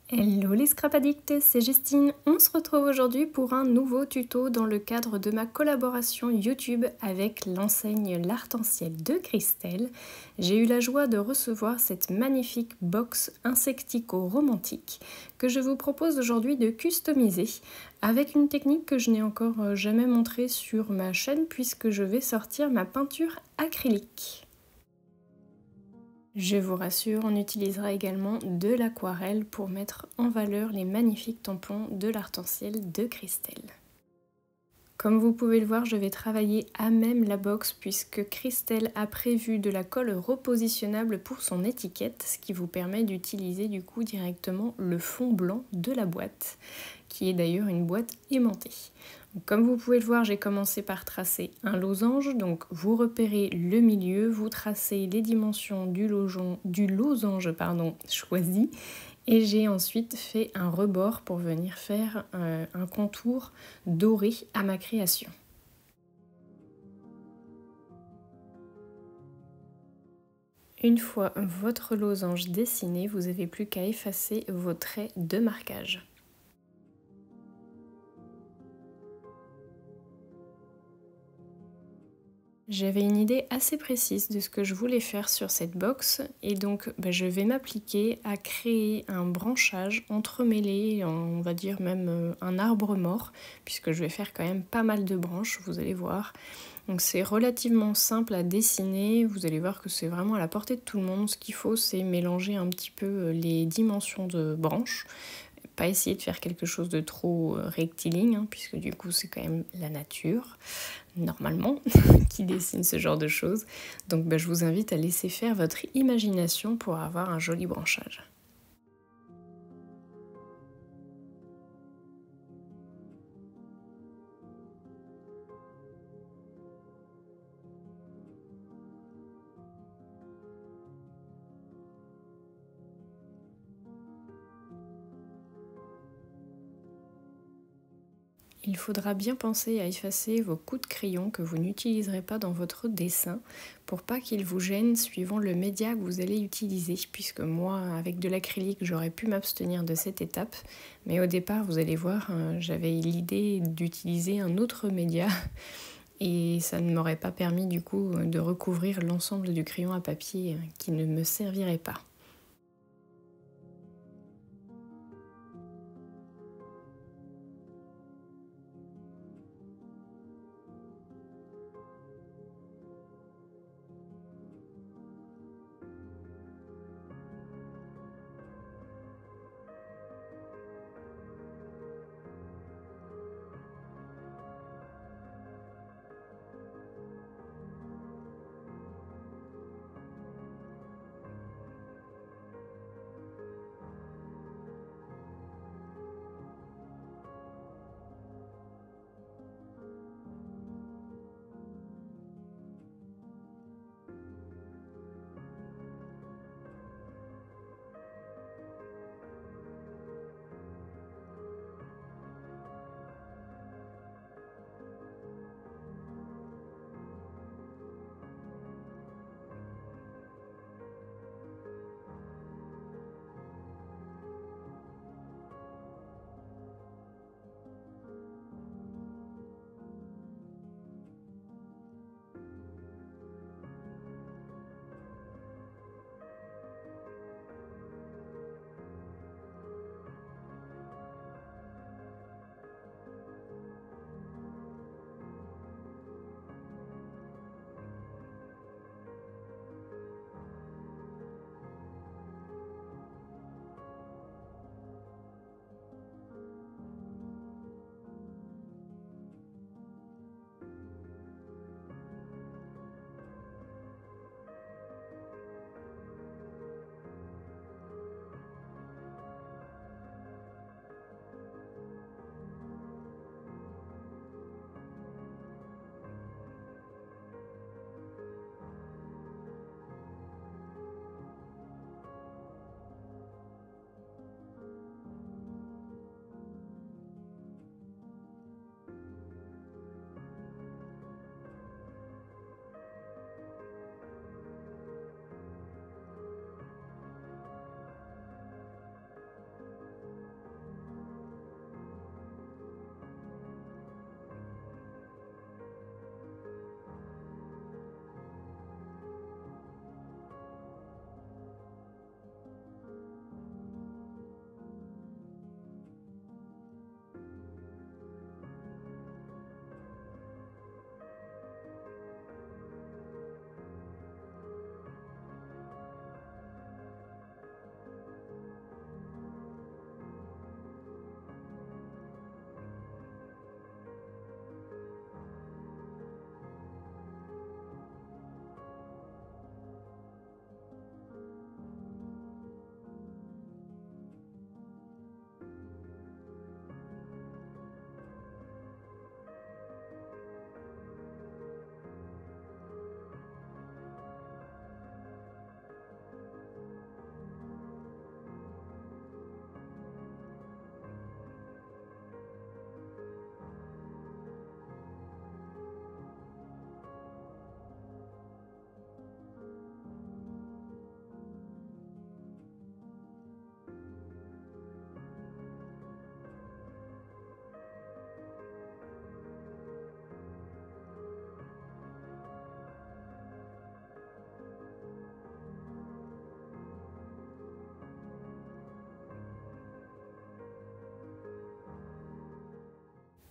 Hello les scrap addicts, c'est Justine. On se retrouve aujourd'hui pour un nouveau tuto dans le cadre de ma collaboration YouTube avec l'enseigne L'Arc-en-Ciel de Christelle. J'ai eu la joie de recevoir cette magnifique box insectico-romantique que je vous propose aujourd'hui de customiser avec une technique que je n'ai encore jamais montrée sur ma chaîne puisque je vais sortir ma peinture acrylique. Je vous rassure, on utilisera également de l'aquarelle pour mettre en valeur les magnifiques tampons de l'Arc-en-Ciel de Christelle. Comme vous pouvez le voir, je vais travailler à même la box puisque Christelle a prévu de la colle repositionnable pour son étiquette, ce qui vous permet d'utiliser du coup directement le fond blanc de la boîte, qui est d'ailleurs une boîte aimantée. Comme vous pouvez le voir, j'ai commencé par tracer un losange, donc vous repérez le milieu, vous tracez les dimensions du losange choisi, et j'ai ensuite fait un rebord pour venir faire un contour doré à ma création. Une fois votre losange dessiné, vous n'avez plus qu'à effacer vos traits de marquage. J'avais une idée assez précise de ce que je voulais faire sur cette box et donc je vais m'appliquer à créer un branchage entremêlé, on va dire même un arbre mort, puisque je vais faire quand même pas mal de branches, vous allez voir. Donc c'est relativement simple à dessiner, vous allez voir que c'est vraiment à la portée de tout le monde. Ce qu'il faut, c'est mélanger un petit peu les dimensions de branches. Pas essayer de faire quelque chose de trop rectiligne, puisque du coup c'est quand même la nature, normalement, qui dessine ce genre de choses. Donc je vous invite à laisser faire votre imagination pour avoir un joli branchage. Il faudra bien penser à effacer vos coups de crayon que vous n'utiliserez pas dans votre dessin pour pas qu'ils vous gênent suivant le média que vous allez utiliser, puisque moi avec de l'acrylique j'aurais pu m'abstenir de cette étape, mais au départ vous allez voir j'avais l'idée d'utiliser un autre média et ça ne m'aurait pas permis du coup de recouvrir l'ensemble du crayon à papier qui ne me servirait pas.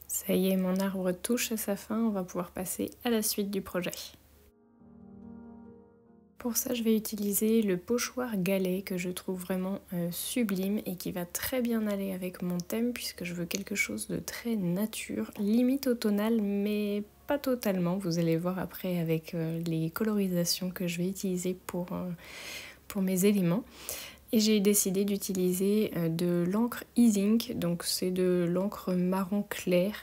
Ça y est, mon arbre touche à sa fin, on va pouvoir passer à la suite du projet. Pour ça, je vais utiliser le pochoir galet que je trouve vraiment sublime et qui va très bien aller avec mon thème puisque je veux quelque chose de très nature, limite automnal mais pas totalement. Vous allez voir après avec les colorisations que je vais utiliser pour mes éléments. Et j'ai décidé d'utiliser de l'encre E-Ink, donc c'est de l'encre marron clair.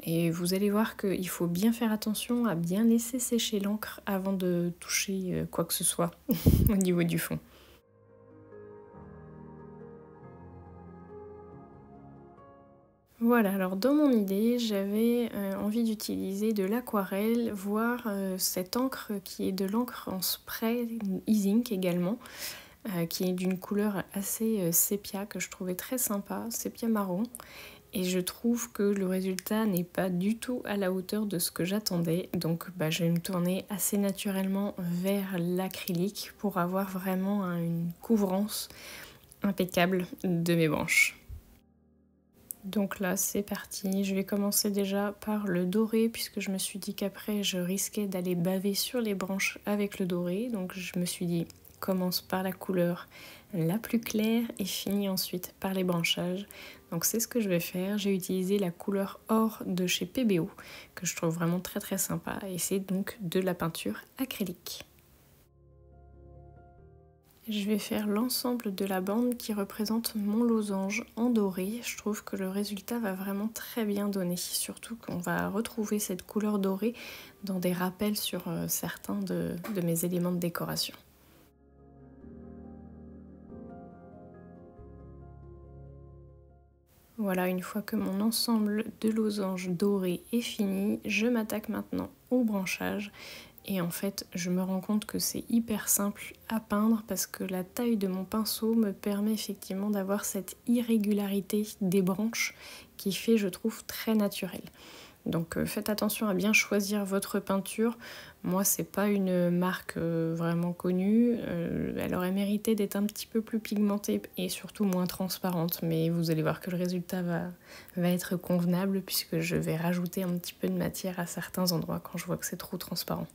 Et vous allez voir qu'il faut bien faire attention à bien laisser sécher l'encre avant de toucher quoi que ce soit au niveau du fond. Voilà, alors dans mon idée, j'avais envie d'utiliser de l'aquarelle, voire cette encre qui est de l'encre en spray E-Ink également, qui est d'une couleur assez sépia que je trouvais très sympa, sépia marron. Et je trouve que le résultat n'est pas du tout à la hauteur de ce que j'attendais. Donc je vais me tourner assez naturellement vers l'acrylique pour avoir vraiment une couvrance impeccable de mes branches. Donc là c'est parti, je vais commencer déjà par le doré puisque je me suis dit qu'après je risquais d'aller baver sur les branches avec le doré. Donc je me suis dit commence par la couleur la plus claire et finis ensuite par les branchages. Donc c'est ce que je vais faire, j'ai utilisé la couleur or de chez PBO que je trouve vraiment très très sympa et c'est donc de la peinture acrylique. Je vais faire l'ensemble de la bande qui représente mon losange en doré. Je trouve que le résultat va vraiment très bien donner, surtout qu'on va retrouver cette couleur dorée dans des rappels sur certains de mes éléments de décoration. Voilà, une fois que mon ensemble de losanges dorés est fini, je m'attaque maintenant au branchage. Et en fait, je me rends compte que c'est hyper simple à peindre parce que la taille de mon pinceau me permet effectivement d'avoir cette irrégularité des branches qui fait, je trouve, très naturel. Donc faites attention à bien choisir votre peinture. Moi, c'est pas une marque vraiment connue. Elle aurait mérité d'être un petit peu plus pigmentée et surtout moins transparente. Mais vous allez voir que le résultat va être convenable puisque je vais rajouter un petit peu de matière à certains endroits quand je vois que c'est trop transparent.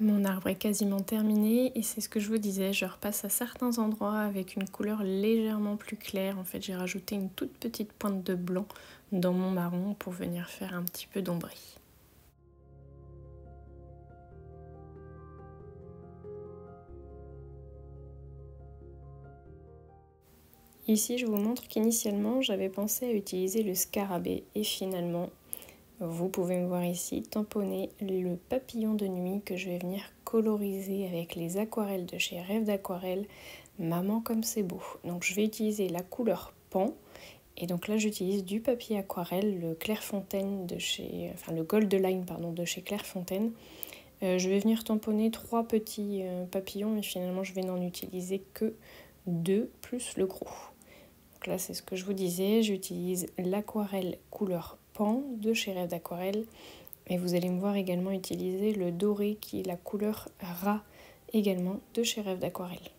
Mon arbre est quasiment terminé et c'est ce que je vous disais, je repasse à certains endroits avec une couleur légèrement plus claire. En fait, j'ai rajouté une toute petite pointe de blanc dans mon marron pour venir faire un petit peu d'ombris. Ici, je vous montre qu'initialement, j'avais pensé à utiliser le scarabée et finalement, vous pouvez me voir ici tamponner le papillon de nuit que je vais venir coloriser avec les aquarelles de chez Rêve d'Aquarelle. Maman comme c'est beau. Donc je vais utiliser la couleur pan et donc là j'utilise du papier aquarelle, le Clairefontaine de chez, enfin le Gold Line pardon de chez Clairefontaine. Je vais venir tamponner 3 petits papillons et finalement je vais n'en utiliser que 2 plus le gros. Donc là c'est ce que je vous disais, j'utilise l'aquarelle couleur pan de chez Rêve d'Aquarelle et vous allez me voir également utiliser le doré qui est la couleur rat également de chez Rêve d'Aquarelle.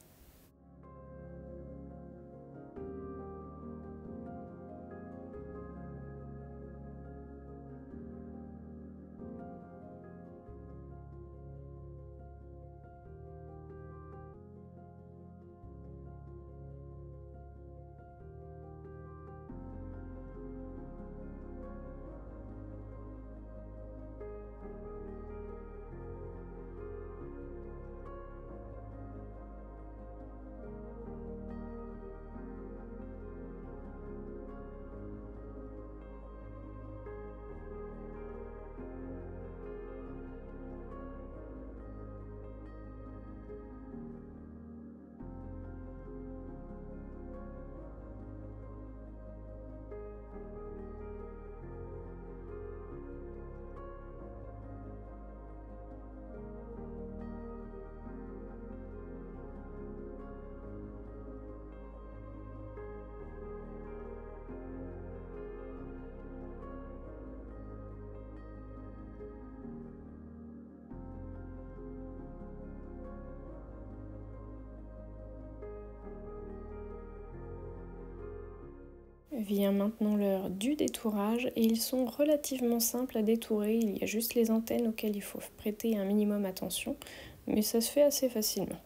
Vient maintenant l'heure du détourage et ils sont relativement simples à détourer, il y a juste les antennes auxquelles il faut prêter un minimum attention, mais ça se fait assez facilement.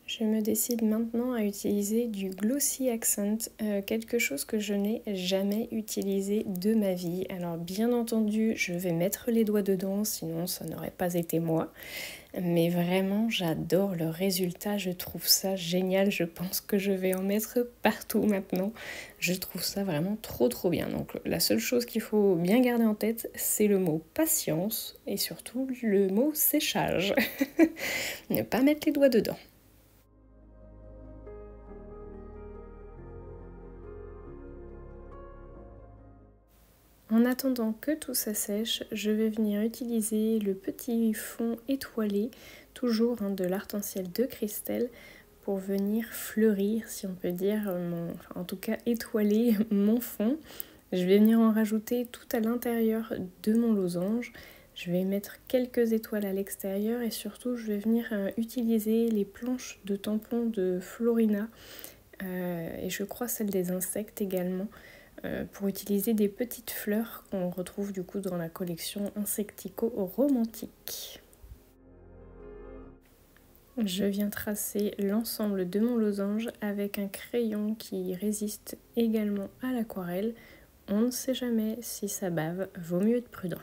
Je me décide maintenant à utiliser du Glossy Accent, quelque chose que je n'ai jamais utilisé de ma vie. Alors bien entendu, je vais mettre les doigts dedans, sinon ça n'aurait pas été moi. Mais vraiment, j'adore le résultat, je trouve ça génial. Je pense que je vais en mettre partout maintenant. Je trouve ça vraiment trop bien. Donc la seule chose qu'il faut bien garder en tête, c'est le mot patience et surtout le mot séchage. Ne pas mettre les doigts dedans. En attendant que tout ça sèche, je vais venir utiliser le petit fond étoilé, toujours de l'Arc-en-Ciel de Christelle, pour venir fleurir, si on peut dire, en tout cas étoiler mon fond. Je vais venir en rajouter tout à l'intérieur de mon losange. Je vais mettre quelques étoiles à l'extérieur et surtout je vais venir utiliser les planches de tampons de Florina et je crois celles des insectes également. Pour utiliser des petites fleurs qu'on retrouve du coup dans la collection Insectico romantique. Je viens tracer l'ensemble de mon losange avec un crayon qui résiste également à l'aquarelle. On ne sait jamais, si ça bave, vaut mieux être prudent.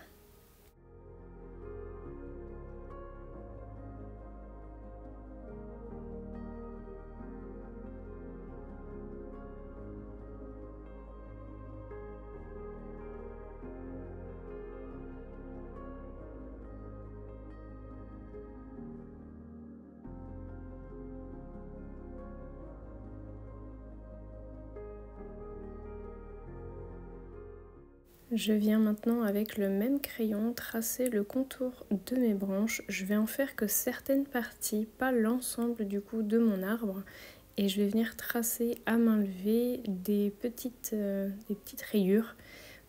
Je viens maintenant avec le même crayon tracer le contour de mes branches. Je vais en faire que certaines parties, pas l'ensemble du coup de mon arbre. Et je vais venir tracer à main levée des petites rayures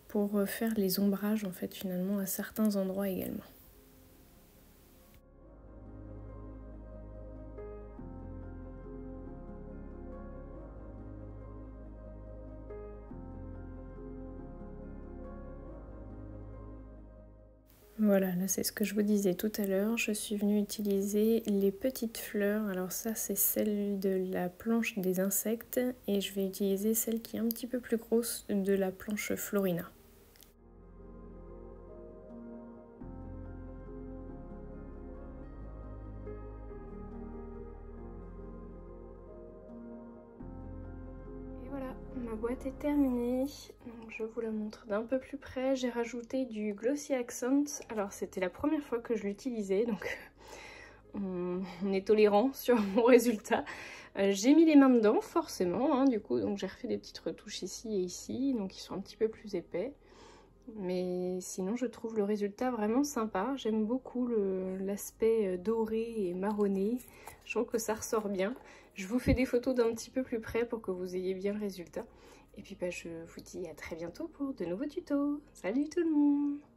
pour faire les ombrages en fait finalement à certains endroits également. Voilà, là c'est ce que je vous disais tout à l'heure, je suis venue utiliser les petites fleurs, alors ça c'est celle de la planche des insectes et je vais utiliser celle qui est un petit peu plus grosse de la planche Florina. Ma boîte est terminée, donc je vous la montre d'un peu plus près. J'ai rajouté du Glossy Accent. Alors c'était la première fois que je l'utilisais, donc on est tolérant sur mon résultat. J'ai mis les mains dedans, forcément, du coup, donc j'ai refait des petites retouches ici et ici, donc ils sont un petit peu plus épais. Mais sinon je trouve le résultat vraiment sympa. J'aime beaucoup l'aspect doré et marronné. Je trouve que ça ressort bien. Je vous fais des photos d'un petit peu plus près pour que vous ayez bien le résultat. Et puis je vous dis à très bientôt pour de nouveaux tutos. Salut tout le monde!